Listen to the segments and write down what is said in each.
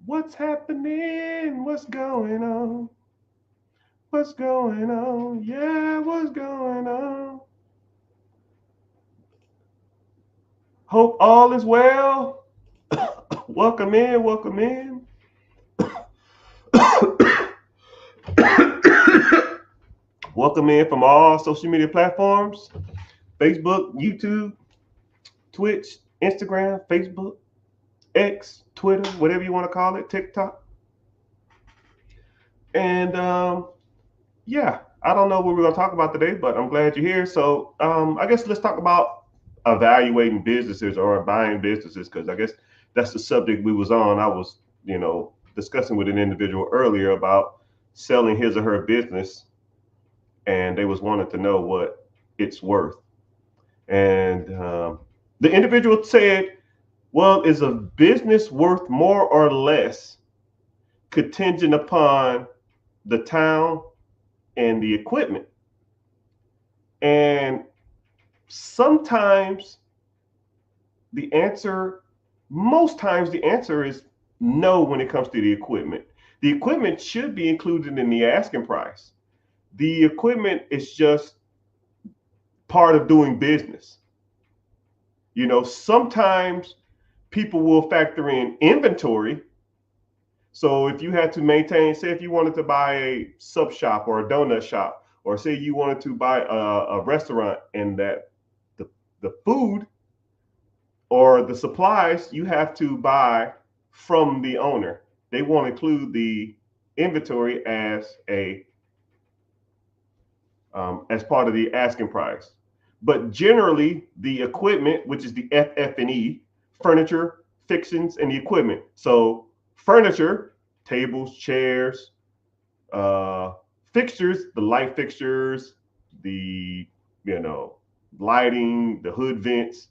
What's happening? What's going on? What's going on? Yeah, what's going on? Hope all is well. Welcome in, welcome in. Welcome in from all social media platforms: Facebook, YouTube, Twitch, Instagram, Facebook, X, Twitter, whatever you want to call it, TikTok. And yeah, I don't know what we're going to talk about today, but I'm glad you're here. So I guess let's talk about evaluating businesses or buying businesses, because I guess that's the subject we was on. I was, discussing with an individual earlier about selling his or her business, and they was wanting to know what it's worth. And the individual said, "Well, is a business worth more or less contingent upon the town and the equipment?" And sometimes the answer, most times the answer is no when it comes to the equipment. The equipment should be included in the asking price. The equipment is just part of doing business. Sometimes people will factor in inventory. So if you had to maintain, say, if you wanted to buy a sub shop or a donut shop, or say you wanted to buy a restaurant, and that the food or the supplies you have to buy from the owner. They won't include the inventory as part of the asking price. But generally, the equipment, which is the FF&E, furniture, fixings, and the equipment. So furniture, tables, chairs, uh, fixtures, the light fixtures, the you know lighting, the hood vents,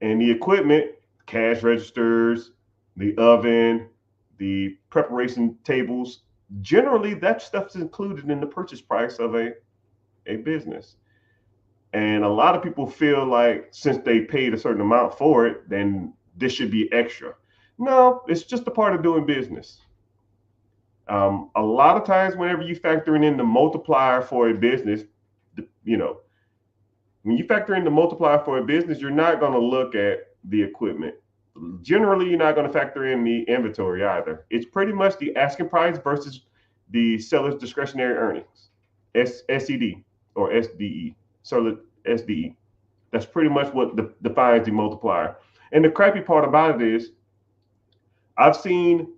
and the equipment, cash registers, the oven, the preparation tables. Generally, that stuff is included in the purchase price of a business. And a lot of people feel like since they paid a certain amount for it, then this should be extra. No, it's just a part of doing business. A lot of times, whenever you factoring in the multiplier for a business, you know, when you factor in the multiplier for a business, you're not going to look at the equipment. Generally, you're not going to factor in the inventory either. It's pretty much the asking price versus the seller's discretionary earnings, SED or SDE, seller SDE. That's pretty much what defines the multiplier. And the crappy part about it is, I've seen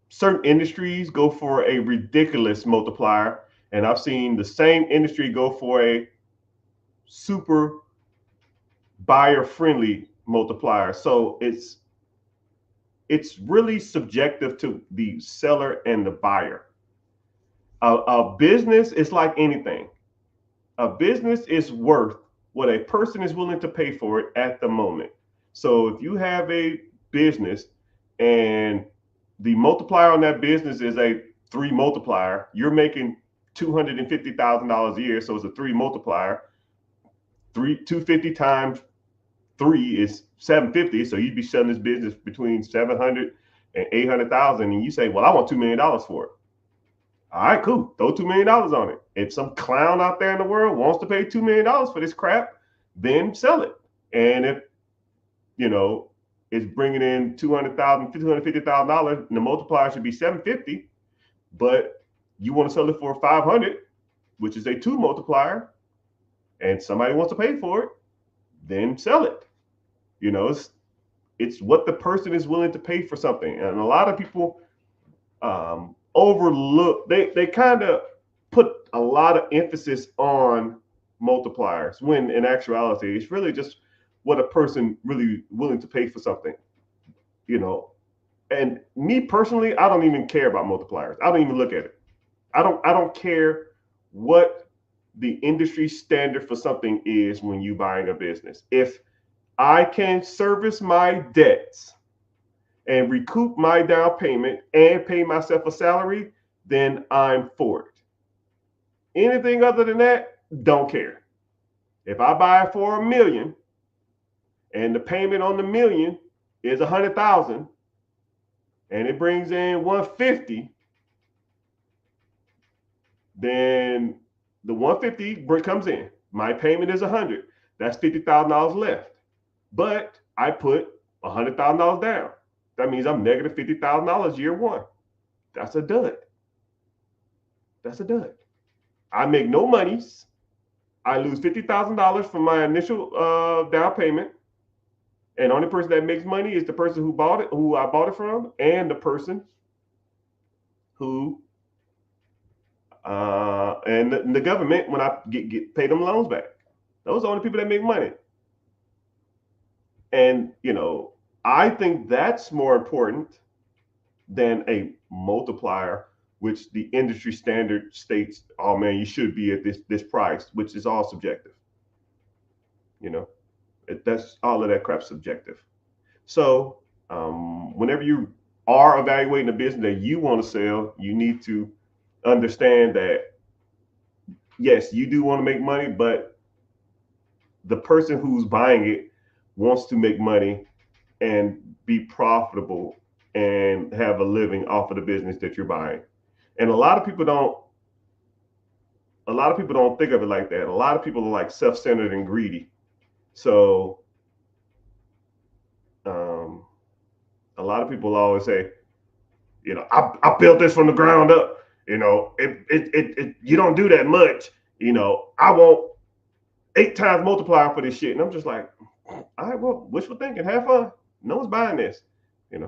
certain industries go for a ridiculous multiplier, and I've seen the same industry go for a super buyer friendly multiplier. So it's really subjective to the seller and the buyer. A business is like anything. A business is worth what a person is willing to pay for it at the moment. So if you have a business and the multiplier on that business is a three multiplier, you're making $250,000 a year. So it's a three multiplier. 250 times three is 750. So you'd be selling this business between 700 and 800,000. And you say, well, I want $2 million for it. All right, cool. Throw $2 million on it. If some clown out there in the world wants to pay $2 million for this crap, then sell it. And if you know it's bringing in $250,000, and the multiplier should be 750, but you want to sell it for 500, which is a two multiplier, and somebody wants to pay for it, then sell it. It's what the person is willing to pay for something, and a lot of people overlook. They kind of put a lot of emphasis on multipliers when in actuality it's really just what a person really willing to pay for something. You know, and me personally, I don't even care about multipliers. I don't even look at it. I don't care what the industry standard for something is when you buying a business. If I can service my debts and recoup my down payment and pay myself a salary, then I'm for it. Anything other than that, don't care. If I buy it for 1 million and the payment on the million is 100,000, and it brings in 150, then the 150 comes in. My payment is 100. That's $50,000 left. But I put $100,000 down. That means I'm negative $50,000 year one. That's a dud. That's a dud. I make no monies. I lose $50,000 from my initial down payment. And the only person that makes money is the person who bought it, who I bought it from, and the person who and the government when I get pay them loans back. Those are the only people that make money. And I think that's more important than a multiplier, which the industry standard states, oh man, you should be at this price, which is all subjective. That's all of that crap subjective. So whenever you are evaluating a business that you want to sell, you need to understand that yes, you do want to make money, but the person who's buying it wants to make money and be profitable and have a living off of the business that you're buying. And a lot of people don't think of it like that. A lot of people are like self-centered and greedy. So a lot of people always say, I built this from the ground up. You don't do that much. I want 8 times multiplier for this shit. And I'm just like, all right, well, wishful thinking, have fun. No one's buying this. And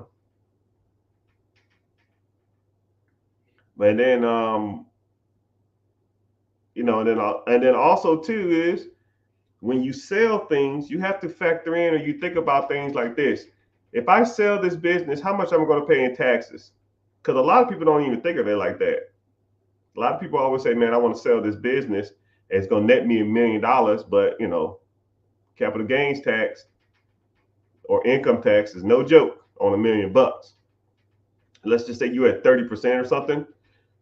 then and then also too is when you sell things, you have to factor in, or you think about things like this. If I sell this business, how much am I going to pay in taxes? Because a lot of people don't even think of it like that. A lot of people always say, man, I want to sell this business. It's going to net me $1 million, but capital gains tax or income tax is no joke on $1 million. Let's just say you're at 30% or something.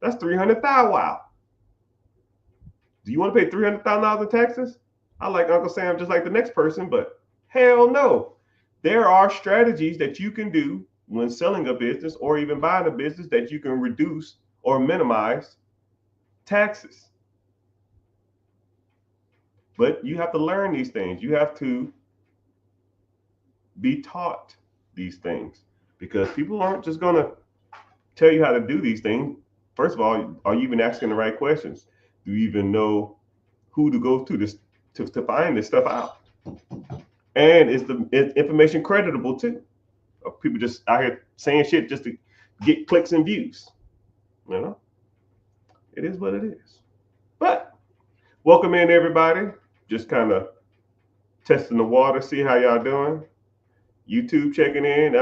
That's $300,000. Wow. Do you want to pay $300,000 in taxes? I like Uncle Sam just like the next person, but hell no. There are strategies that you can do when selling a business or even buying a business that you can reduce or minimize taxes. But you have to learn these things. You have to be taught these things because people aren't just going to tell you how to do these things. First of all, are you even asking the right questions? Do you even know who to go to to find this stuff out? And is the information creditable too? Or people just out here saying shit just to get clicks and views? It is what it is. But welcome in everybody. Just kind of testing the water, see how y'all doing. YouTube checking in.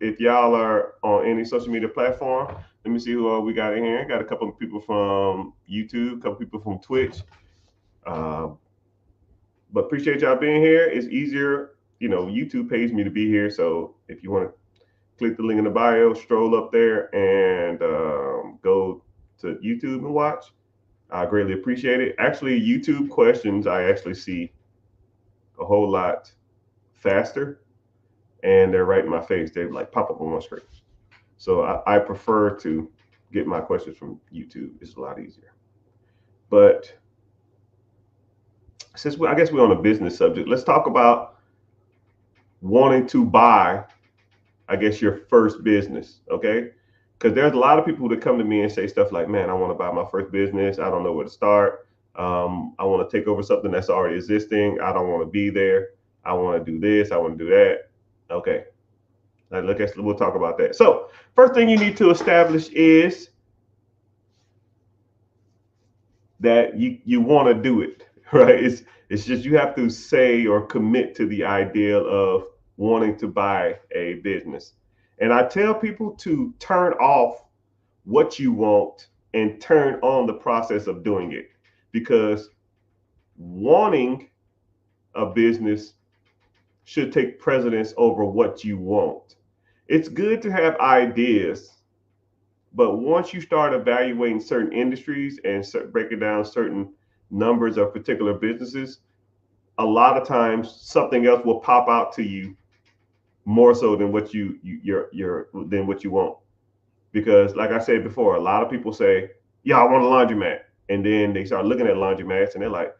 If y'all are on any social media platform, let me see who we got in here. Got a couple of people from YouTube, a couple people from Twitch. But appreciate y'all being here. It's easier, YouTube pays me to be here. So if you want to click the link in the bio, stroll up there and go to YouTube and watch. I greatly appreciate it. Actually, YouTube questions, I actually see a whole lot faster and they're right in my face. They like pop up on my screen. So I prefer to get my questions from YouTube. It's a lot easier. But since I guess we're on a business subject, let's talk about wanting to buy, I guess, your first business, okay? Because there's a lot of people that come to me and say stuff like, man, I want to buy my first business. I don't know where to start. I want to take over something that's already existing. I don't want to be there. I want to do this. I want to do that. Okay. We'll talk about that. So first thing you need to establish is that you want to do it, right? It's just you have to say or commit to the idea of wanting to buy a business. And I tell people to turn off what you want and turn on the process of doing it, because wanting a business should take precedence over what you want. It's good to have ideas, but once you start evaluating certain industries and breaking down certain numbers of particular businesses, a lot of times something else will pop out to you more so than what you're than what you want. Because like I said before, a lot of people say, "Yeah, I want a laundromat," and then they start looking at laundromats and they're like,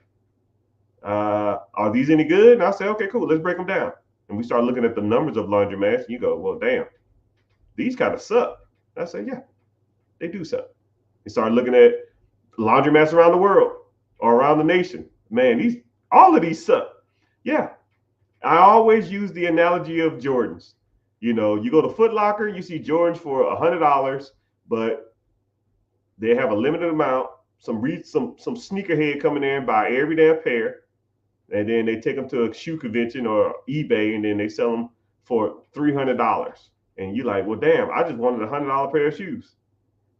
"Are these any good?" And I say, "Okay, cool, let's break them down." And we start looking at the numbers of laundromats, and you go, "Well, damn, these kind of suck." And I say, "Yeah, they do suck." You start looking at laundromats around the world or around the nation. Man, these all of these suck. Yeah, I always use the analogy of Jordans. You know, you go to Foot Locker, you see Jordans for $100, but they have a limited amount. Some sneakerhead coming in buy every damn pair, and then they take them to a shoe convention or eBay, and then they sell them for $300. And you're like, well, damn, I just wanted $100 pair of shoes.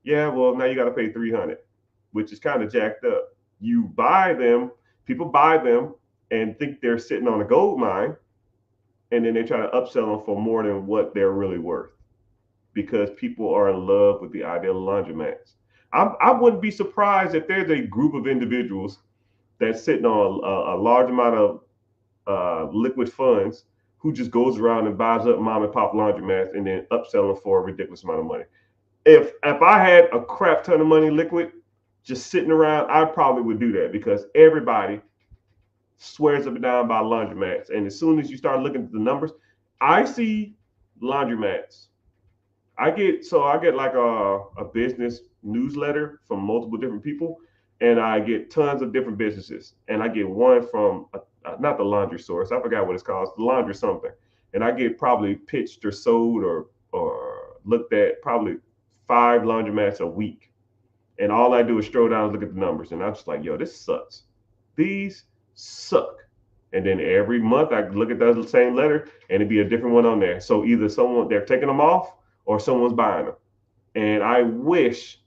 Yeah, well, now you got to pay 300, which is kind of jacked up. You buy them, people buy them and think they're sitting on a gold mine, and then they try to upsell them for more than what they're really worth because people are in love with the idea of laundromats. I wouldn't be surprised if there's a group of individuals that's sitting on a large amount of liquid funds who just goes around and buys up mom and pop laundromats and then upsell them for a ridiculous amount of money. If I had a crap ton of money liquid just sitting around, I probably would do that because everybody swears up and down by laundromats. And as soon as you start looking at the numbers, I see laundromats. I get like a business newsletter from multiple different people, and I get tons of different businesses. And I get one from not the laundry source. I forgot what it's called. It's the laundry something. And I get probably pitched or sold or looked at probably 5 laundromats a week. And all I do is stroll down and look at the numbers. And I'm just like, yo, this sucks. These suck. And then every month I look at the same letter and it'd be a different one on there. So either someone they're taking them off or someone's buying them. And I wish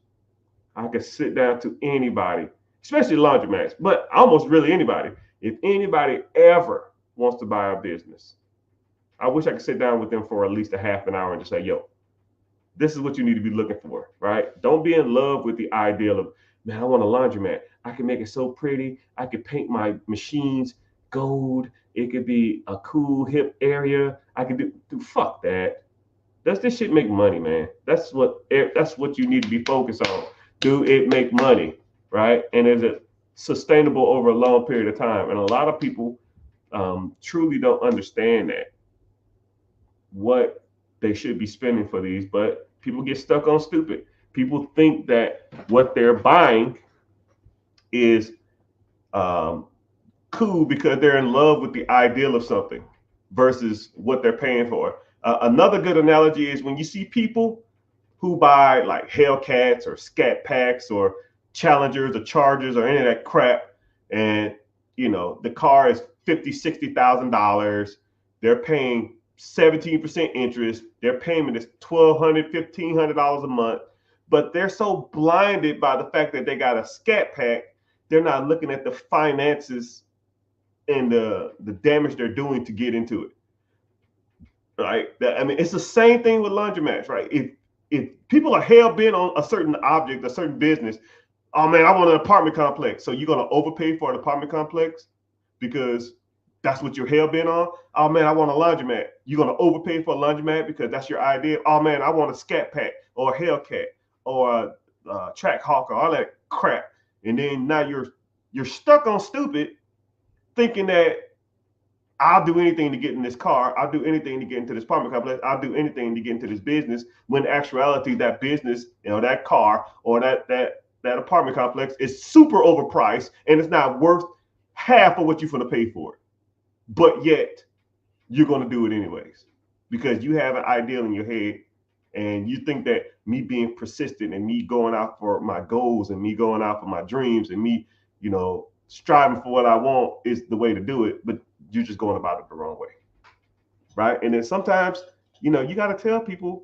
I could sit down to anybody, especially laundromats, but almost really anybody. If anybody ever wants to buy a business, I wish I could sit down with them for at least a half an hour and just say, yo, this is what you need to be looking for, right? Don't be in love with the ideal of, man, I want a laundromat. I can make it so pretty. I could paint my machines gold. It could be a cool, hip area. I could do fuck that. Does this shit make money, man? That's what you need to be focused on. Do it make money, right? And is it sustainable over a long period of time? And a lot of people truly don't understand that what they should be spending for these, but people get stuck on stupid. People think that what they're buying is um, cool because they're in love with the ideal of something versus what they're paying for. Another good analogy is when you see people who buy like Hellcats or Scat Packs or Challengers or Chargers or any of that crap, and the car is $50,000, $60,000. They're paying 17% interest. Their payment is $1,200, $1,500 a month, but they're so blinded by the fact that they got a Scat Pack, they're not looking at the finances and the damage they're doing to get into it. Right? I mean, it's the same thing with laundromats, right? If people are hell bent on a certain object, a certain business, oh man, I want an apartment complex. So you're gonna overpay for an apartment complex because that's what you're hell bent on. Oh man, I want a laundromat. You're gonna overpay for a laundromat because that's your idea. Oh man, I want a Scat Pack or a Hellcat or a Track Hawker, all that crap. And then now you're stuck on stupid, thinking that I'll do anything to get in this car. I'll do anything to get into this apartment complex. I'll do anything to get into this business. When in actuality, that business, that car or that apartment complex is super overpriced and it's not worth half of what you're going to pay for it. But yet, you're going to do it anyways because you have an ideal in your head and you think that me being persistent and me going out for my goals and me going out for my dreams and me, striving for what I want is the way to do it. But you're just going about it the wrong way, right? And then sometimes, you got to tell people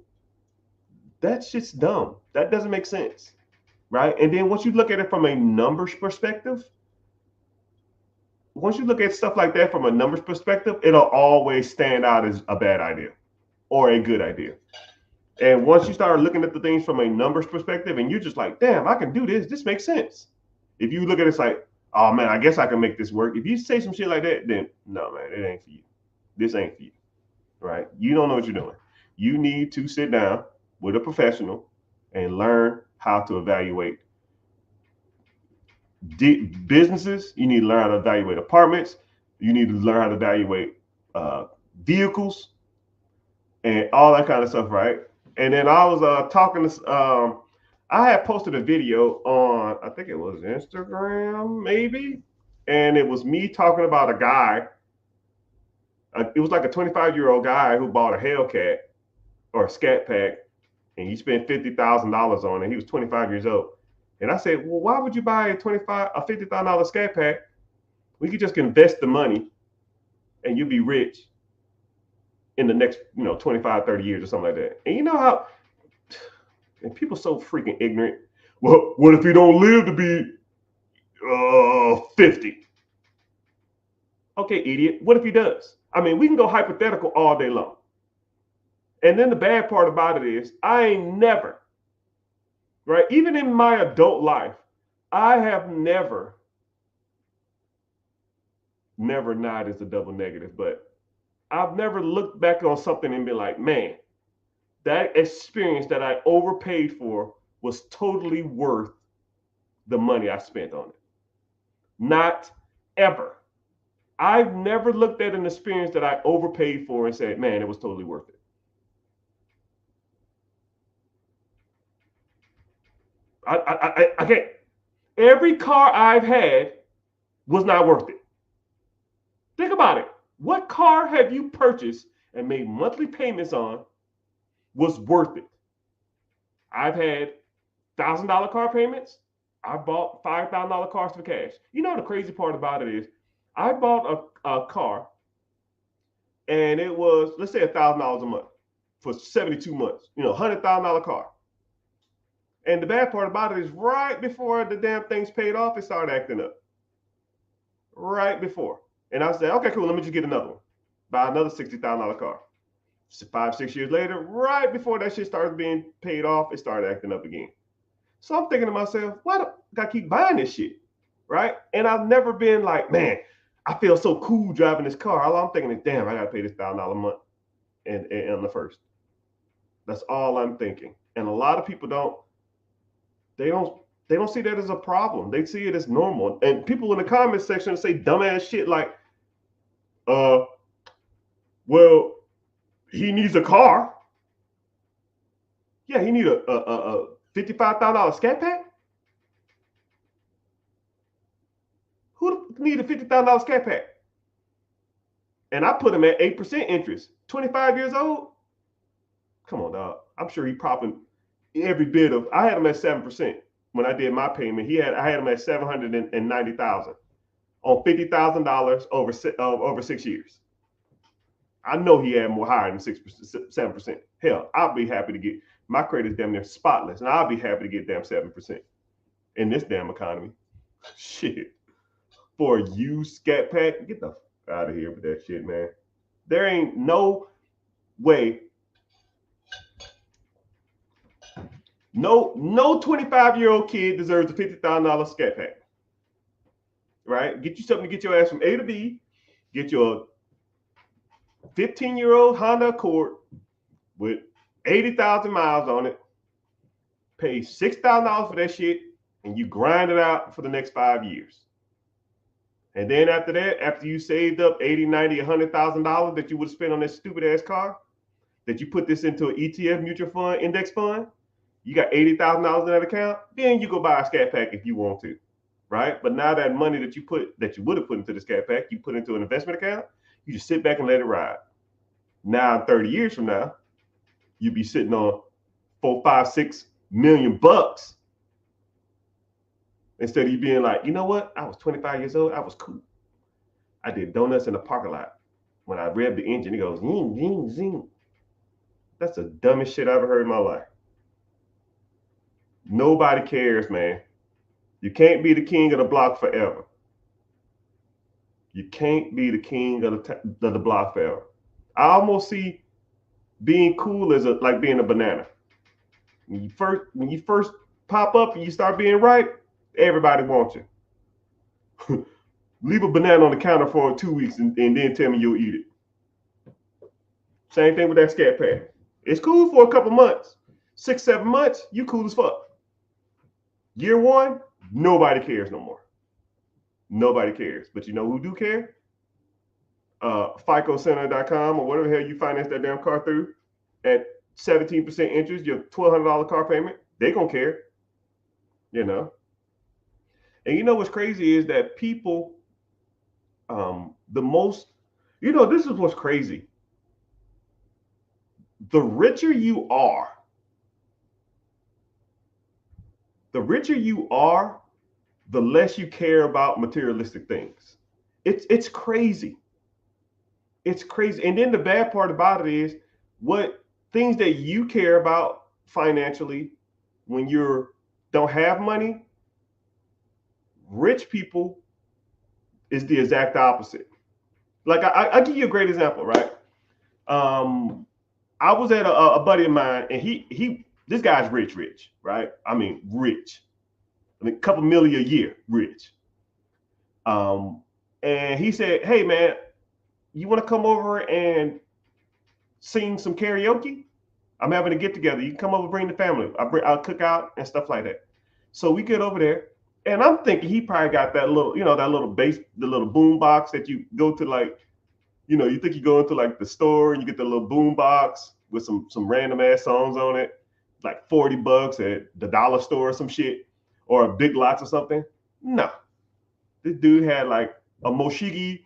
that shit's dumb. That doesn't make sense, right? And then once you look at it from a numbers perspective, once you look at stuff like that from a numbers perspective, it'll always stand out as a bad idea or a good idea. And once you start looking at the things from a numbers perspective and you're just like, damn, I can do this. This makes sense. If you look at it, it's like, oh man, I guess I can make this work. If you say some shit like that, then no, man, it ain't for you. This ain't for you, right? You don't know what you're doing. You need to sit down with a professional and learn how to evaluate businesses. You need to learn how to evaluate apartments. You need to learn how to evaluate vehicles and all that kind of stuff, right? And then I was talking to, I had posted a video on, I think it was Instagram, maybe, and it was me talking about a guy. It was like a 25-year-old guy who bought a Hellcat or a Scat Pack, and he spent $50,000 on it. He was 25 years old, and I said, "Well, why would you buy a $50,000 Scat Pack? We could just invest the money, and you'll be rich in the next, 25, 30 years or something like that." And you know how, and people so freaking ignorant. Well, what if he don't live to be 50? Okay, idiot. What if he does? I mean, we can go hypothetical all day long. And then the bad part about it is I ain't never, right? Even in my adult life, I have never not is a double negative, but I've never looked back on something and been like, man, that experience that I overpaid for was totally worth the money I spent on it. Not ever. I've never looked at an experience that I overpaid for and said, man, it was totally worth it. I can't. Every car I've had was not worth it. Think about it. What car have you purchased and made monthly payments on was worth it? I've had $1,000 car payments. I bought $5,000 cars for cash. You know, the crazy part about it is I bought a car and it was, let's say, $1,000 a month for 72 months, $100,000 car. And the bad part about it is right before the damn thing's paid off, it started acting up. Right before. And I said, okay, cool, let me just get another one. Buy another $60,000 car. 5, 6 years later, right before that shit started being paid off, it started acting up again. So I'm thinking to myself, why do I keep buying this shit? Right? And I've never been like, man, I feel so cool driving this car. All I'm thinking is, damn, I got to pay this $1,000 a month and the first. That's all I'm thinking. And a lot of people don't see that as a problem. They see it as normal. And people in the comment section say dumbass shit like, well, he needs a car. Yeah, he needs a $55,000 Scat Pack. Who need a $50,000 Scat Pack? And I put him at 8% interest. 25 years old. Come on, dog. I'm sure he popping every bit of. I had him at 7% when I did my payment. I had him at $790,000 on $50,000 over 6 years. I know he had more higher than 6%, 7%. Hell, I'll be happy to get my credit's damn near spotless, and I'll be happy to get damn 7% in this damn economy. Shit. For a used Scat Pack, get the f out of here with that shit, man. There ain't no way. No 25-year-old kid deserves a $50,000 Scat Pack. Right? Get you something to get your ass from A to B. Get your 15-year-old Honda Accord with 80,000 miles on it. Pay $6,000 for that shit, and you grind it out for the next 5 years. And then after that, after you saved up $80,000, $90,000, $100,000 that you would spend on this stupid ass car, that you put this into an ETF mutual fund, index fund, you got $80,000 in that account, then you go buy a Scat Pack if you want to, right? But now that money that you would have put into the Scat Pack, you put into an investment account, you just sit back and let it ride. Now, 30 years from now, you'd be sitting on 4, 5, 6 million bucks. Instead of you being like, you know what? I was 25 years old. I was cool. I did donuts in the parking lot. When I revved the engine, it goes, zing, zing, zing. That's the dumbest shit I ever heard in my life. Nobody cares, man. You can't be the king of the block forever. You can't be the king of the block forever. I almost see being cool as like being a banana. When you first pop up and you start being ripe, everybody wants you. Leave a banana on the counter for 2 weeks and then tell me you'll eat it. Same thing with that scat pad. It's cool for a couple months. 6, 7 months, you cool as fuck. Year one, nobody cares no more. Nobody cares. But you know who do care? FICOcenter.com or whatever the hell you finance that damn car through at 17% interest, your $1,200 car payment, they gonna care. You know. And you know what's crazy is that people, the most, this is what's crazy. The richer you are, the less you care about materialistic things. It's crazy. It's crazy. And then the bad part about it is what things that you care about financially when you don't have money, rich people is the exact opposite. Like I'll give you a great example, right? I was at a buddy of mine, and this guy's rich, right? I mean, rich. I mean, a couple million a year, rich. And he said, "Hey, man, you want to come over and sing some karaoke? I'm having a get together. You can come over, bring the family. I'll cook out and stuff like that." So we get over there, and I'm thinking he probably got that little, that little bass, the little boom box that you go to, like, you think you go into like the store and you get the little boom box with some random ass songs on it, like $40 at the dollar store or some shit, or a Big Lots or something. No, this dude had like a Moshigi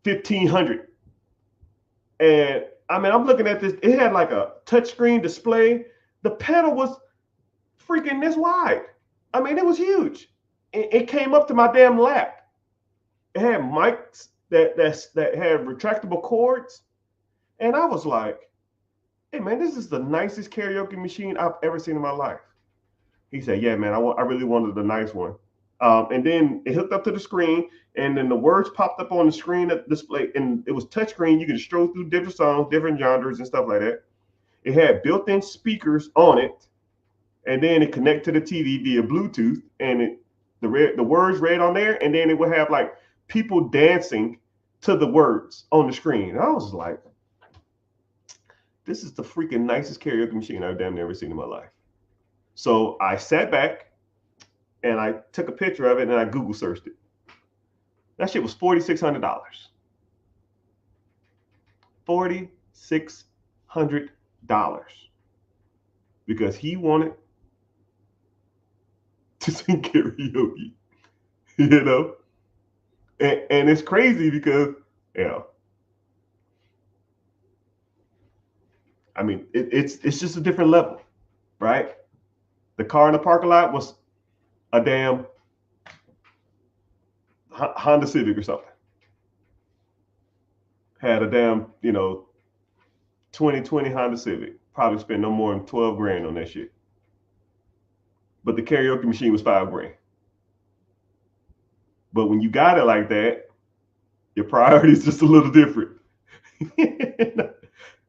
1500. And I mean, I'm looking at this. It had like a touchscreen display. The pedal was freaking this wide. I mean, it was huge. It came up to my damn lap. It had mics that had retractable cords. And I was like, "Hey, man, this is the nicest karaoke machine I've ever seen in my life." He said, "Yeah, man, I really wanted the nice one." And then it hooked up to the screen, and then the words popped up on the screen at the display, and it was touchscreen. You could stroll through different songs, different genres, and stuff like that. It had built-in speakers on it, and then it connected to the TV via Bluetooth, and the words read on there, and then it would have like people dancing to the words on the screen. And I was like, this is the freaking nicest karaoke machine I've damn never seen in my life. So I sat back and I took a picture of it and I Google searched it. That shit was $4,600. $4,600 because he wanted to sing karaoke, and it's crazy because, I mean, it's just a different level, right? The car in the parking lot was a damn Honda Civic or something. Had a damn, 2020 Honda Civic. Probably spent no more than 12 grand on that shit. But the karaoke machine was 5 grand. But when you got it like that, your priorities just a little different.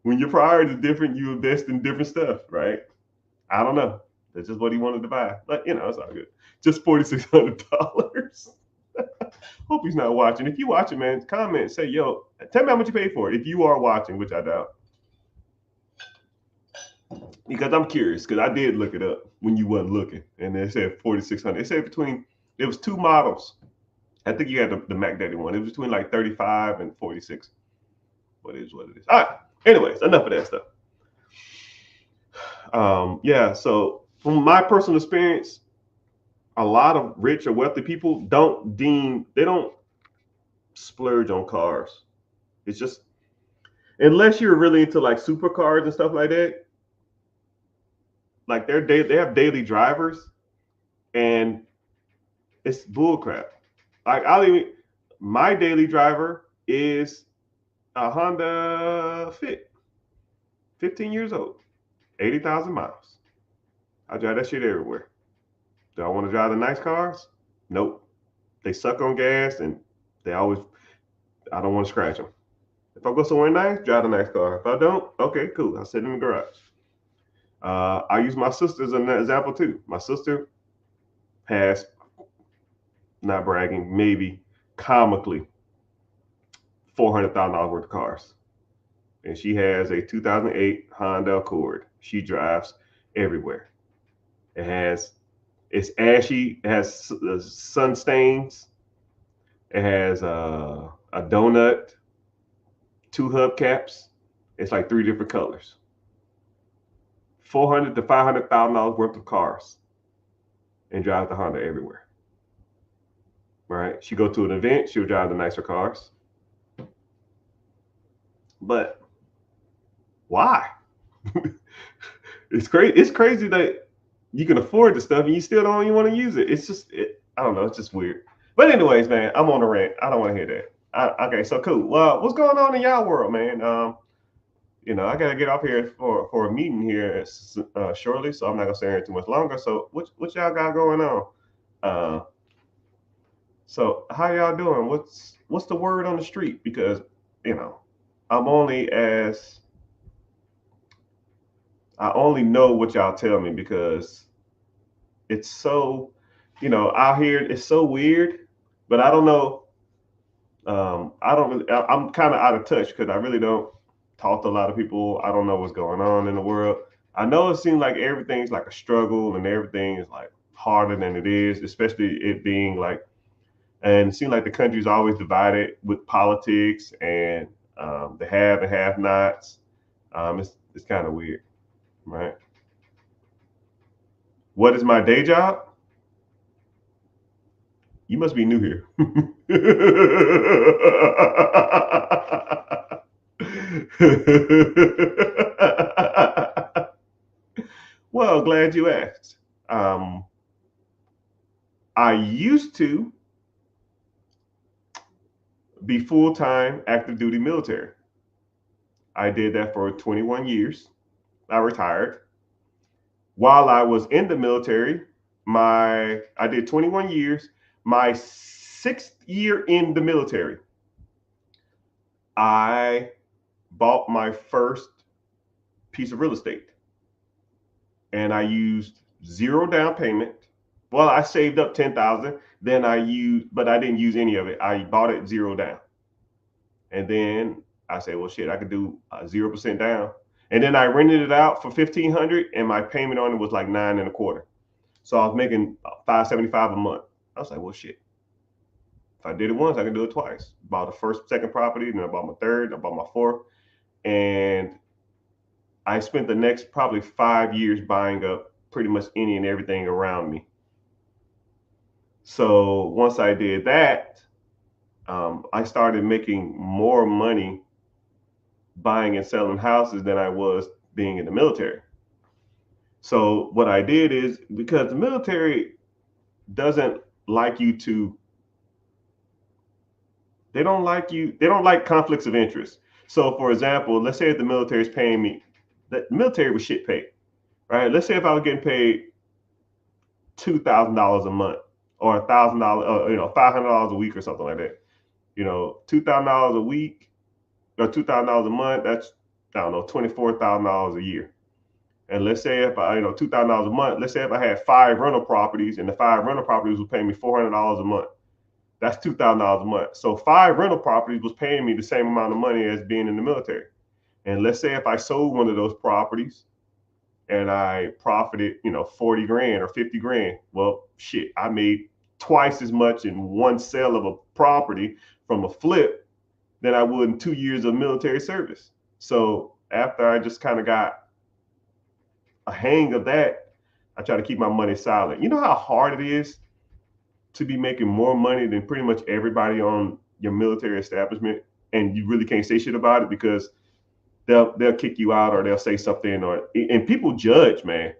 When your priorities are different, you invest in different stuff, right? I don't know. That's just what he wanted to buy. But, it's all good. Just $4,600. Hope he's not watching. If you watching, man, comment, say, "Yo, tell me how much you paid for it." If you are watching, which I doubt. Because I'm curious, because I did look it up when you wasn't looking. And they said $4,600. They said it was 2 models. I think you had the Mac Daddy one. It was between like 35 and 46. What it is. All right. Anyways, enough of that stuff. Yeah, so from my personal experience, a lot of rich or wealthy people they don't splurge on cars. It's just, unless you're really into like supercars and stuff like that, like they have daily drivers, and it's bullcrap. Like my daily driver is a Honda Fit, 15 years old, 80,000 miles. I drive that shit everywhere. Do I want to drive the nice cars? Nope. They suck on gas, and I don't want to scratch them. If I go somewhere nice, drive a nice car. If I don't, okay, cool. I'll sit in the garage. I use my sister as an example too. My sister has, not bragging, maybe comically $400,000 worth of cars. and she has a 2008 Honda Accord. She drives everywhere. It has it's ashy. It has sun stains. It has a donut, two hubcaps. It's like three different colors. $400 to $500,000 worth of cars, and drives the Honda everywhere. Right? She go to an event, she'll drive the nicer cars. But why? It's crazy. It's crazy that you can afford the stuff and you still don't even want to use it. It's just, I don't know. It's just weird. But anyways, man, I'm on a rant. I don't want to hear that. Okay, so cool. Well, what's going on in y'all world, man? I gotta get off here for a meeting here shortly, so I'm not gonna stay here too much longer. So what y'all got going on? Uh, so how y'all doing? What's the word on the street? Because you know, I'm only as I only know what y'all tell me because it's so, out here it's so weird. But I don't know. I don't really. I'm kind of out of touch because I really don't talk to a lot of people. I don't know what's going on in the world. I know it seems like everything's like a struggle and everything is like harder than it is, especially it being like, and it seems like the country's always divided with politics and the have and have nots. It's kind of weird, right? What is my day job? You must be new here. Well, glad you asked. Um, I used to be full time active duty military. I did that for 21 years. I retired. While I was in the military, I did 21 years. My sixth year in the military, I bought my first piece of real estate, and I used zero down payment. Well, I saved up 10,000. Then but I didn't use any of it. I bought it zero down, and then I said, well, shit, I could do 0% down. And then I rented it out for 1,500, and my payment on it was like 9.25. So I was making 575 a month. I was like, well, shit. If I did it once, I can do it twice. Bought the first, second property, then I bought my third, I bought my fourth, and I spent the next probably 5 years buying up pretty much any and everything around me. So once I did that, I started making more money buying and selling houses than I was being in the military. So what I did is, because the military doesn't like you to, they don't like conflicts of interest. So for example, let's say if the military is paying me, the military was shit paid, right? Let's say if I was getting paid $2,000 a month or $1,000, $500 a week or something like that. $2,000 a week or $2,000 a month. That's, I don't know, $24,000 a year. And let's say if I, $2,000 a month. Let's say if I had 5 rental properties, and the 5 rental properties were paying me $400 a month. That's $2,000 a month. So 5 rental properties was paying me the same amount of money as being in the military. And let's say if I sold one of those properties and I profited, 40 grand or 50 grand. Well, shit, I made twice as much in one sale of a property from a flip than I would in 2 years of military service. So after I just kind of got a hang of that, I try to keep my money silent. You know how hard it is to be making more money than pretty much everybody on your military establishment, and you really can't say shit about it because they'll kick you out or they'll say something, and people judge, man.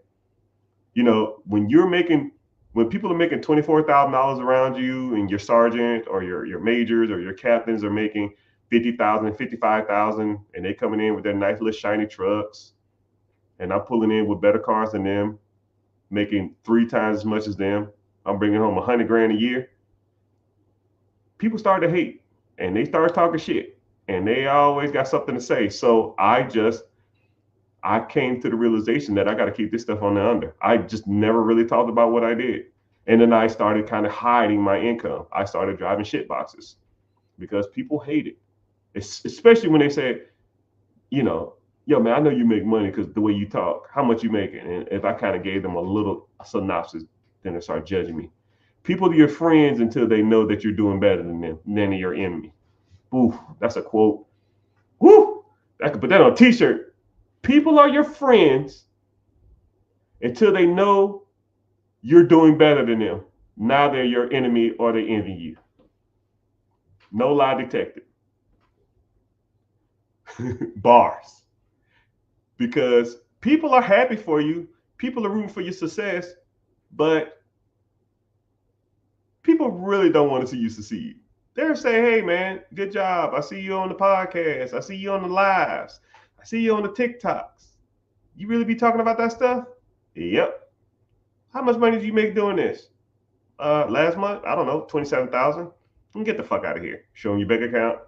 When people are making $24,000 around you, and your sergeant or your majors or your captains are making 50,000, 55,000, and they coming in with their nice little shiny trucks, and I'm pulling in with better cars than them, making 3 times as much as them. I'm bringing home 100 grand a year. People start to hate, and they start talking shit, and they always got something to say. So I came to the realization that I got to keep this stuff on the under. I just never really talked about what I did. And then I started kind of hiding my income. I started driving shit boxes because people hate it. Especially when they say, you know, yo, man, I know you make money because the way you talk, how much you making? And if I kind of gave them a little synopsis, then they start judging me. People are your friends until they know that you're doing better than them, than your enemy. Ooh, that's a quote. Woo! I could put that on a t-shirt. People are your friends until they know you're doing better than them. Now they're your enemy or they envy you. No lie detected. Bars. Because people are happy for you. People are rooting for your success, but people really don't want to see you succeed. They're saying, hey, man, good job. I see you on the podcast. I see you on the lives. I see you on the TikToks. You really be talking about that stuff? Yep. How much money did you make doing this? Last month, I don't know, 27,000. Get the fuck out of here. Show them your bank account.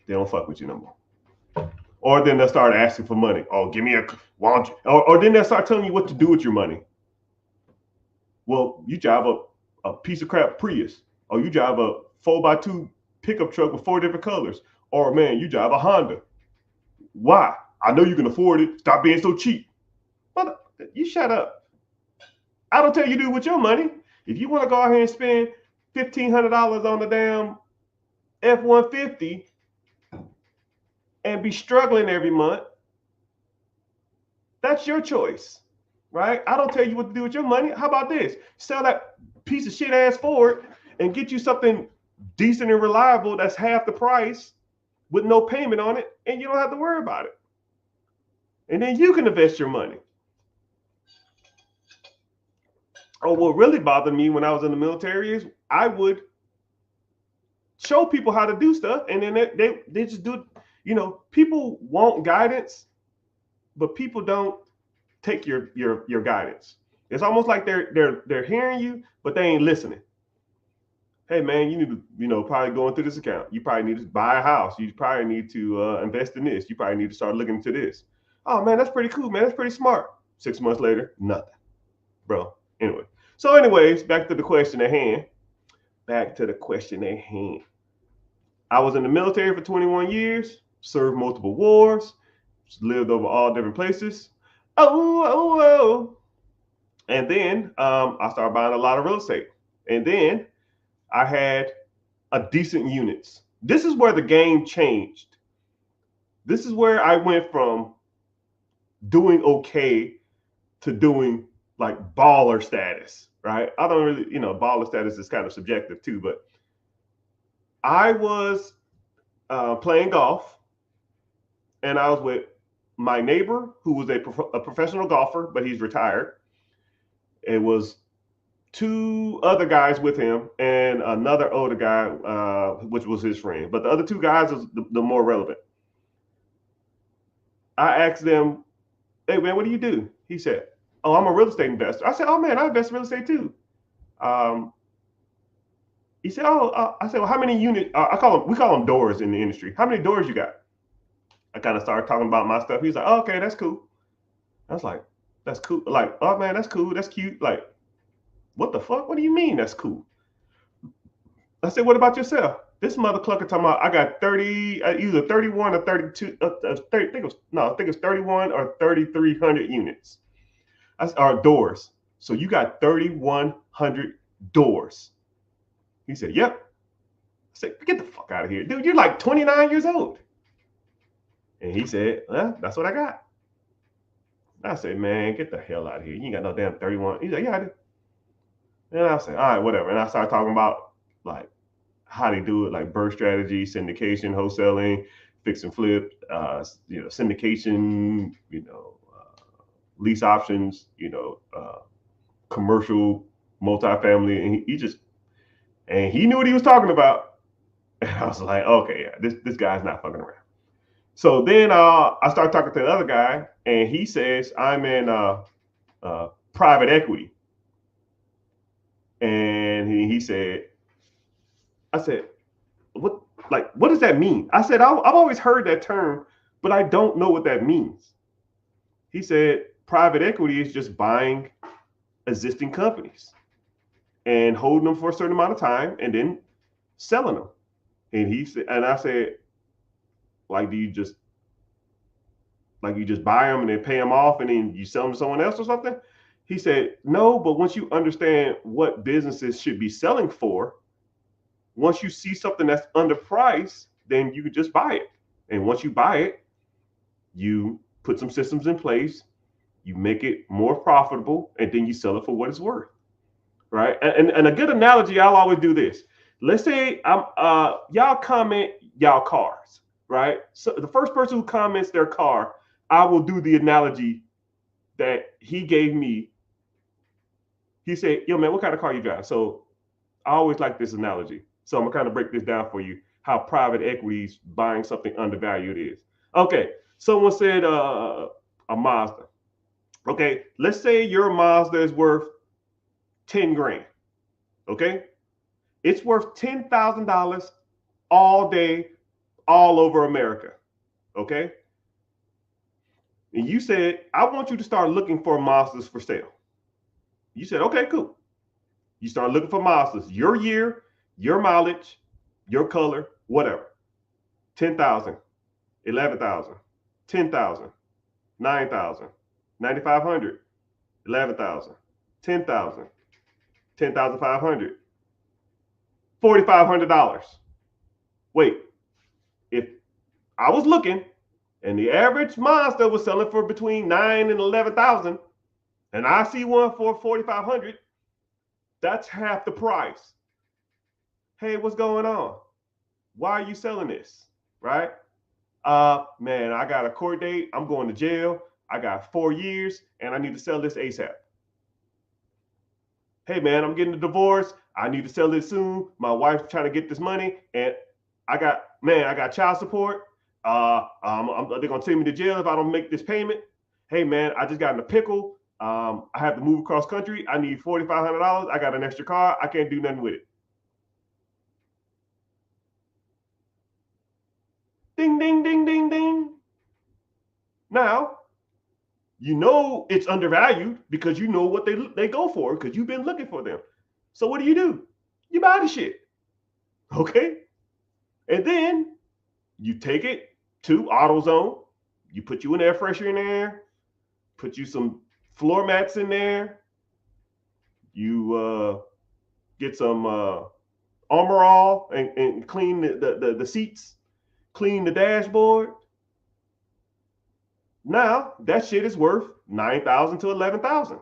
They don't fuck with you no more. Or then they'll start asking for money. Oh, give me a, why don't you? Or then they'll start telling you what to do with your money. Well, you drive a piece of crap Prius. Or you drive a 4x2 pickup truck with 4 different colors. Or man, you drive a Honda. Why? I know you can afford it. Stop being so cheap. But you shut up. I don't tell you to do with your money. If you want to go out here and spend $1,500 on the damn F-150 and be struggling every month, that's your choice, right? I don't tell you what to do with your money. How about this? Sell that piece of shit ass Ford and get you something decent and reliable that's half the price with no payment on it, and you don't have to worry about it. And then you can invest your money. Oh, what really bothered me when I was in the military is I would show people how to do stuff, and then they just do it. You know, people want guidance, but people don't take your guidance. It's almost like they're hearing you, but they ain't listening. Hey man, you need to probably go into this account. You probably need to buy a house. You probably need to invest in this. You probably need to start looking into this. Oh man, that's pretty cool, man. That's pretty smart. 6 months later, nothing, bro. Anyway, so anyways, back to the question at hand. I was in the military for 21 years, served multiple wars, lived over all different places. Oh. And then I started buying a lot of real estate. And then I had a decent units. This is where the game changed. This is where I went from doing okay to doing like baller status, right? I don't really, baller status is kind of subjective too, but I was playing golf, and I was with my neighbor who was a professional golfer, but he's retired. It was 2 other guys with him and another older guy, which was his friend. But the other 2 guys was the more relevant. I asked them, hey man, what do you do? He said, oh, I'm a real estate investor. I said, oh man, I invest in real estate too. He said, oh, I said, well, how many units? We call them doors in the industry. How many doors you got? I kind of started talking about my stuff. He was like, oh, okay, that's cool. I was like, that's cool. Like, oh man, that's cool. That's cute. Like, what the fuck? What do you mean that's cool? I said, what about yourself? This mother clucker talking about I got 30, either 31 or 32, 30, I think it's 31 or 3,300 units. Or doors. So you got 3,100 doors. He said, yep. I said, get the fuck out of here. Dude, you're like 29 years old. And he said, well, that's what I got. I said, man, get the hell out of here. You ain't got no damn 31. He's like, yeah, I do. And I said, all right, whatever. And I started talking about like how they do it, like birth strategy, syndication, wholesaling, fix and flip, syndication, lease options, commercial, multifamily. And he knew what he was talking about. And I was like, okay, yeah, this guy's not fucking around. So then I started talking to the other guy, and he says, I'm in private equity. And he said, I said, what does that mean? I said, I've always heard that term, but I don't know what that means. He said, private equity is just buying existing companies and holding them for a certain amount of time and then selling them. And he said, and I said, like, do you just Like you just buy them and then pay them off and then you sell them to someone else or something? He said, no, but once you understand what businesses should be selling for, once you see something that's underpriced, then you could just buy it. And once you buy it, you put some systems in place, you make it more profitable, and then you sell it for what it's worth. Right? And a good analogy, I'll always do this. Let's say I'm y'all comment y'all cars, right? So the first person who comments their car, I will do the analogy that he gave me. He said, yo, man, what kind of car you drive? So I always like this analogy. So I'm gonna kind of break this down for you, how private equity is buying something undervalued is. Okay, someone said a Mazda. Okay, let's say your Mazda is worth 10 grand. Okay, it's worth $10,000 all day, all over America. Okay, and you said, I want you to start looking for Mazdas for sale. You said, okay, cool. You start looking for Mazdas, your year, your mileage, your color, whatever. 10,000, 11,000, 10,000, 9,000, 9,500, 11,000, 10,000, 10,500, $4,500. Wait, if I was looking and the average Mazda was selling for between 9 and 11,000, and I see one for 4,500, that's half the price. Hey, what's going on? Why are you selling this? Right? Man, I got a court date. I'm going to jail. I got 4 years and I need to sell this ASAP. Hey, man, I'm getting a divorce. I need to sell it soon. My wife's trying to get this money and I got child support. They're going to take me to jail if I don't make this payment. Hey, man, I just got in a pickle. I have to move across country. I need $4,500. I got an extra car. I can't do nothing with it. Ding, ding, ding, ding, ding. Now, you know it's undervalued because you know what they go for because you've been looking for them. So what do? You buy the shit. Okay? And then you take it to AutoZone. You put you an air freshener in there. Put you some floor mats in there. You get some Armor All and clean the seats. Clean the dashboard. Now that shit is worth 9,000 to 11,000.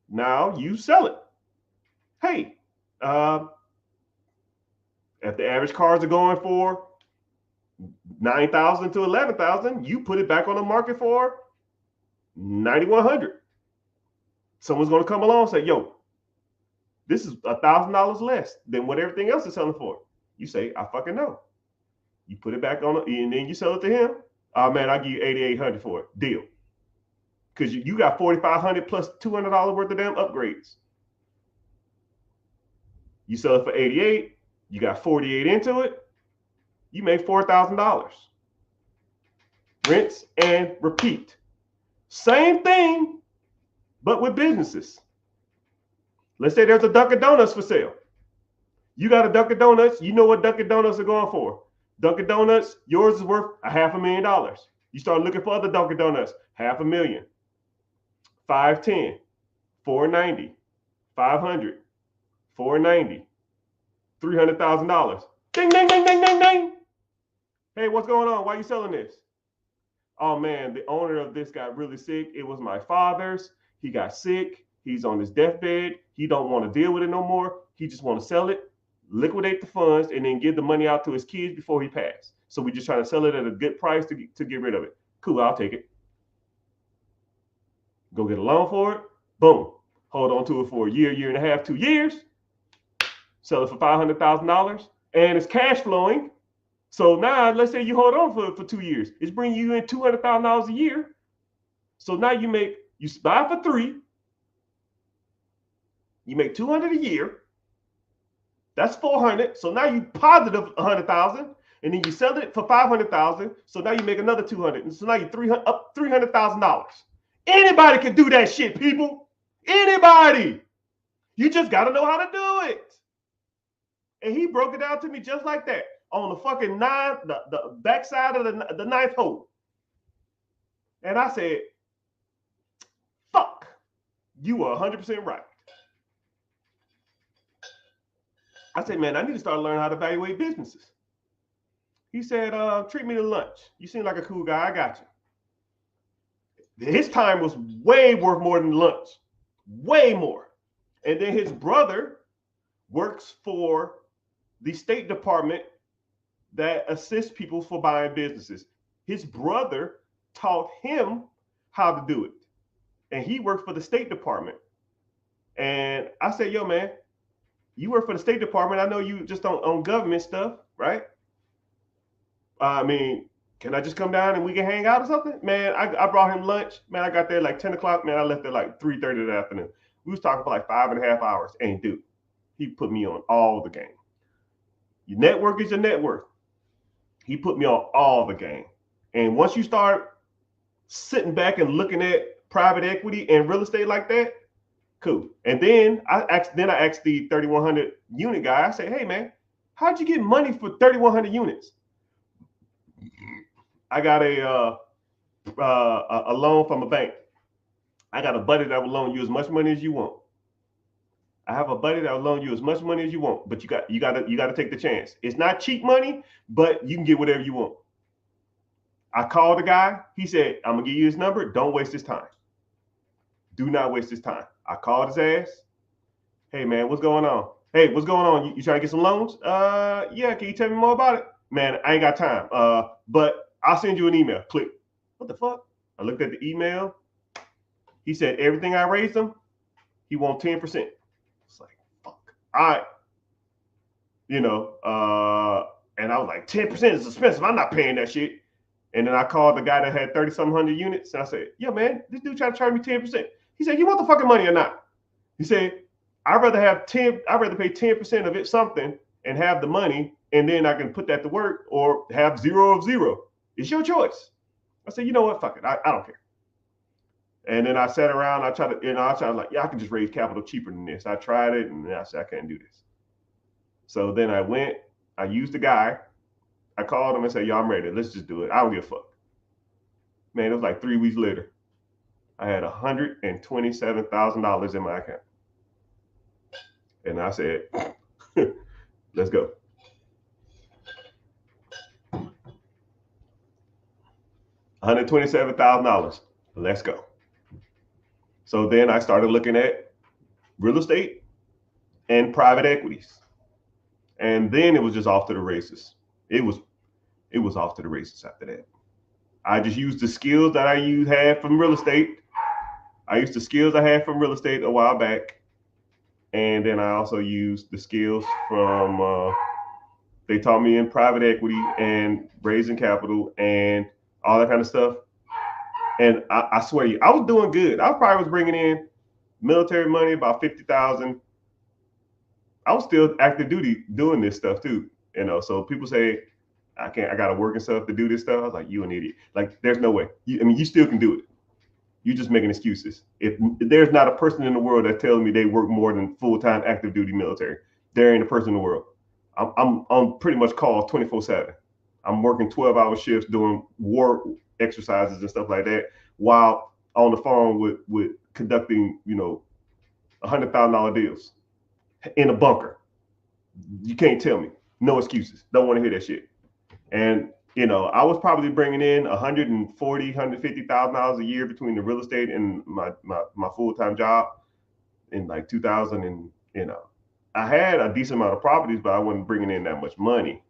Now you sell it. Hey, if the average cars are going for 9,000 to 11,000, you put it back on the market for 9,100. Someone's going to come along and say, yo, this is $1,000 less than what everything else is selling for. You say, I fucking know. You put it back on and then you sell it to him. Oh man, I'll give you 8,800 for it. Deal. Because you got 4,500 plus $200 worth of damn upgrades. You sell it for 88, you got 48 into it, you make $4,000. Rinse and repeat. Same thing, but with businesses. Let's say there's a Dunkin' Donuts for sale. You got a Dunkin' Donuts, you know what Dunkin' Donuts are going for. Dunkin' Donuts, yours is worth $500,000. You start looking for other Dunkin' Donuts, $500,000, 510, 490, 500, 490, $300,000. Ding, ding, ding, ding, ding, ding. Hey, what's going on? Why are you selling this? Oh man, the owner of this got really sick. It was my father's. He got sick. He's on his deathbed. He don't want to deal with it no more. He just want to sell it, liquidate the funds, and then give the money out to his kids before he passed. So we just trying to sell it at a good price to get rid of it. Cool, I'll take it. Go get a loan for it. Boom. Hold on to it for a year, year and a half, 2 years. Sell it for $500,000, and it's cash flowing. So now, let's say you hold on for 2 years. It's bringing you in $200,000 a year. So now you buy for 3. You make $200 a year. That's $400. So now you positive $100,000, and then you sell it for $500,000. So now you make another $200. And so now you up $300,000. Anybody can do that shit, people. Anybody. You just got to know how to do it. And he broke it down to me just like that on the fucking the backside of the ninth hole. And I said, fuck, you were 100% right. I said, man, I need to start learning how to evaluate businesses. He said, treat me to lunch. You seem like a cool guy. I got you. His time was way worth more than lunch. Way more. And then his brother works for the State Department that assists people for buying businesses. His brother taught him how to do it. And he worked for the State Department. And I said, yo, man, you work for the State Department. I know you just on government stuff, right? I mean, can I just come down and we can hang out or something? Man, I brought him lunch. Man, I got there like 10 o'clock. Man, I left there like 3:30 in the afternoon. We was talking for like 5.5 hours. And dude, he put me on all the game. Your network is your net worth. He put me on all the game. And once you start sitting back and looking at private equity and real estate like that, cool. And then I asked the 3,100 unit guy. I said, hey man, how'd you get money for 3,100 units? I got a loan from a bank. I got a buddy that will loan you as much money as you want. I have a buddy that will loan you as much money as you want, but you got to take the chance. It's not cheap money, but you can get whatever you want. I called the guy. He said, I'm gonna give you his number. Don't waste his time. Do not waste his time. I called his ass. Hey man, what's going on? Hey, what's going on? You trying to get some loans? Yeah. Can you tell me more about it? Man, I ain't got time. But I'll send you an email. Click. What the fuck? I looked at the email. He said everything I raised him, he wants 10%. It's like, fuck. All right. You know, and I was like, 10% is expensive. I'm not paying that shit. And then I called the guy that had 30-some hundred units. And I said, yeah, man, this dude tried to charge me 10%. He said, you want the fucking money or not? He said, I'd rather pay 10% of it something and have the money, and then I can put that to work, or have 0 of 0. It's your choice. I said, you know what? Fuck it. I don't care. And then I sat around. I tried like, yeah, I can just raise capital cheaper than this. I tried it, and I said, I can't do this. So then I used the guy. I called him and said, yo, I'm ready. Let's just do it. I don't give a fuck. Man, it was like 3 weeks later. I had $127,000 in my account. And I said, let's go. $127,000. Let's go. So then I started looking at real estate and private equities. And then it was just off to the races. It was off to the races after that. I just used the skills that I had from real estate. I used the skills I had from real estate a while back. And then I also used the skills from, they taught me in private equity and raising capital and all that kind of stuff. And I swear to you, I was doing good. I probably was bringing in military money, about 50,000. I was still active duty doing this stuff too. You know, so people say, I got to work and stuff to do this stuff. I was like, you an idiot. Like, there's no way. You still can do it. You're just making excuses. If there's not a person in the world that tells me they work more than full-time active duty military, there ain't a person in the world. I'm pretty much called 24/7. I'm working 12-hour shifts doing war exercises and stuff like that, while on the phone with conducting, $100,000 deals in a bunker. You can't tell me. No excuses. Don't want to hear that shit. And I was probably bringing in $140,000, $150,000 a year between the real estate and my full-time job in like 2000. And I had a decent amount of properties, but I wasn't bringing in that much money.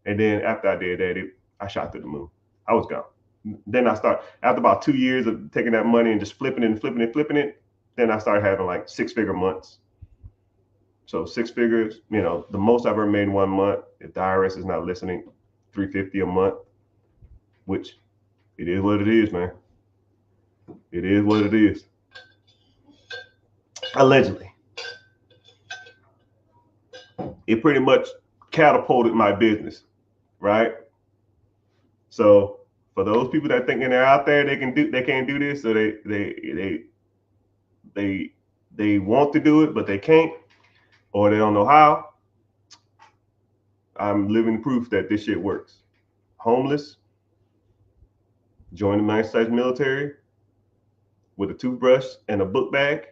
And then after I did that, I shot to the moon. I was gone. Then after about 2 years of taking that money and just flipping it, then I started having like 6-figure months. So 6 figures, the most I've ever made in 1 month, if the IRS is not listening, $350 a month, which it is what it is, man. It is what it is. Allegedly. It pretty much catapulted my business, right? So for those people that thinking they're out there, they can't do this, so they want to do it, but they can't, or they don't know how. I'm living proof that this shit works. Homeless, Join the United States military with a toothbrush and a book bag.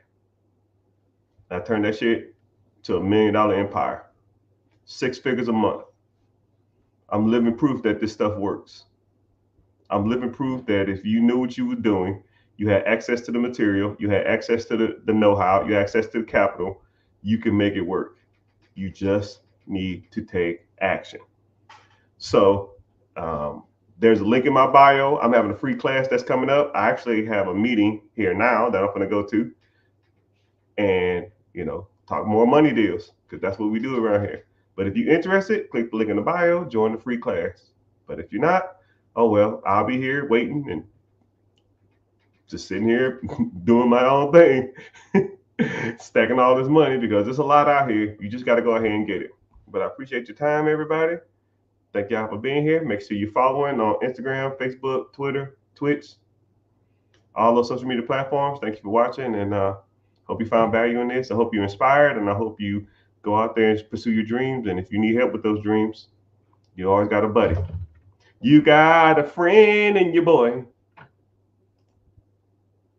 I turned that shit to $1 million empire. 6 figures a month. I'm living proof that this stuff works. I'm living proof that if you knew what you were doing, you had access to the material, you had access to the know-how, you had access to the capital, you can make it work. You just need to take action. So there's a link in my bio. I'm having a free class that's coming up. I actually have a meeting here now that I'm going to go to and, talk more money deals, because that's what we do around here. But if you're interested, click the link in the bio, join the free class. But if you're not, oh well, I'll be here waiting and just sitting here doing my own thing, stacking all this money, because there's a lot out here. You just got to go ahead and get it. But I appreciate your time, everybody. Thank y'all for being here. Make sure you're following on Instagram, Facebook, Twitter, Twitch, all those social media platforms. Thank you for watching, and hope you found value in this. I hope you're inspired, and I hope you go out there and pursue your dreams. And if you need help with those dreams, you always got a buddy. You got a friend in your boy.